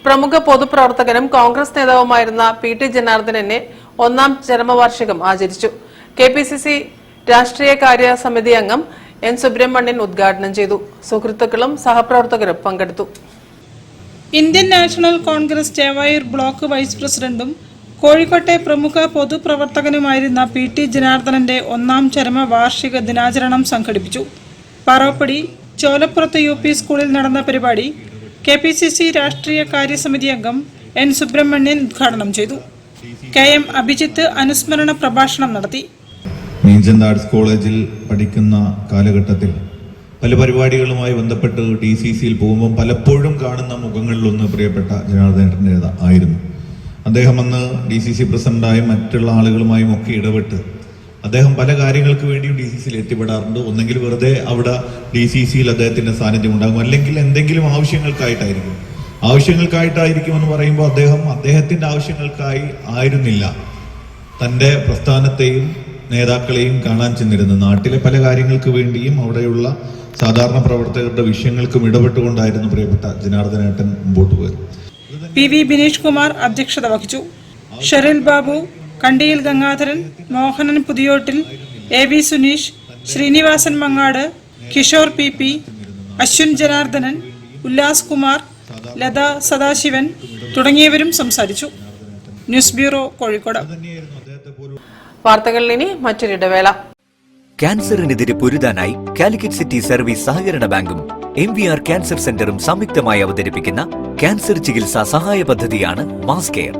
പ്രമുഖ പൊതുപ്രവർത്തകനും Congress നേതാവുമായിരുന്ന P T ജനാർദ്ദനന്റെ ഒന്നാം ചരമവാർഷികം ആചരിച്ചു. കെപിസിസി രാഷ്ട്രീയകാര്യ സമിതി അംഗം എൻ സുബ്രഹ്മണ്യൻ ഉദ്ഘാടനം ചെയ്തു. സുഹൃത്തുക്കളും സഹപ്രവർത്തകരും പങ്കെടുത്തു. Indian National Congress Chevayur block vice പ്രസിഡന്റും കോഴിക്കോട്ടെ പ്രമുഖ പൊതുപ്രവർത്തകനുമായിരുന്ന പി ടി ജനാർദ്ദനന്റെ ഒന്നാം ചരമവാർഷിക ദിനാചരണം സംഘടിപ്പിച്ചു. പാറോപ്പടി ചോലപ്പുറത്ത് UP സ്കൂളിൽ നടന്ന പരിപാടി കെപിസിസി രാഷ്ട്രീയ കാര്യസമിതി അംഗം എൻ സുബ്രഹ്മണ്യൻ ഉദ്ഘാടനം ചെയ്തു. KM അഭിജിത്ത് അനുസ്മരണ പ്രഭാഷണം നടത്തി. മീൻചന്ത് ആർട്സ് കോളേജിൽ പഠിക്കുന്ന കാലഘട്ടത്തിൽ പല പരിപാടികളുമായി ബന്ധപ്പെട്ട് DCCയിൽ പോകുമ്പോൾ പലപ്പോഴും കാണുന്ന മുഖങ്ങളിലൊന്ന് പ്രിയപ്പെട്ട ജനാർദ്ദനേട്ടൻ്റെ ആയിരുന്നു. അദ്ദേഹം അന്ന് DCC പ്രസിഡന്റായും മറ്റുള്ള ആളുകളുമായും ഒക്കെ ഇടപെട്ട് അദ്ദേഹം പല കാര്യങ്ങൾക്ക് വേണ്ടിയും DCCയിൽ എത്തിപ്പെടാറുണ്ട്. ഒന്നെങ്കിൽ വെറുതെ അവിടെ DCCയിൽ അദ്ദേഹത്തിന്റെ സാന്നിധ്യം ഉണ്ടാകും, അല്ലെങ്കിൽ എന്തെങ്കിലും ആവശ്യങ്ങൾക്കായിട്ടായിരിക്കും എന്ന് പറയുമ്പോൾ അദ്ദേഹത്തിന്റെ ആവശ്യങ്ങൾക്കായി ആയിരുന്നില്ല തൻ്റെ പ്രസ്ഥാനത്തെയും നേതാക്കളെയും കാണാൻ ചെന്നിരുന്നത്. നാട്ടിലെ പല കാര്യങ്ങൾക്ക് വേണ്ടിയും അവിടെയുള്ള സാധാരണ പ്രവർത്തകരുടെ വിഷയങ്ങൾക്കും ഇടപെട്ടുകൊണ്ടായിരുന്നു പ്രിയപ്പെട്ട ജനാർദ്ദനേട്ടൻ മുമ്പോട്ട് പോയത്. PV ബിനീഷ് കുമാർ അധ്യക്ഷത വഹിച്ചു. ഷെറിൽ ബാബു, കണ്ടിയിൽ ഗംഗാധരൻ, മോഹനൻ പുതിയോട്ടിൽ, AV സുനീഷ്, ശ്രീനിവാസൻ മങ്ങാട്, കിഷോർ PP, അശ്വിൻ ജനാർദ്ദനൻ, ഉല്ലാസ് കുമാർ, ലത സദാശിവൻ തുടങ്ങിയവരും സംസാരിച്ചു. News bureau, Kozhikode. വാർത്തകളിൽ ഇനി മറ്റൊരിടവേള. ക്യാൻസറിനെതിരെ പൊരുതാനായി കാലിക്കറ്റ് സിറ്റി സർവീസ് സഹകരണ ബാങ്കും MVR ക്യാൻസർ സെന്ററും സംയുക്തമായി അവതരിപ്പിക്കുന്ന ക്യാൻസർ ചികിത്സാ സഹായ പദ്ധതിയാണ് മാസ് കെയർ.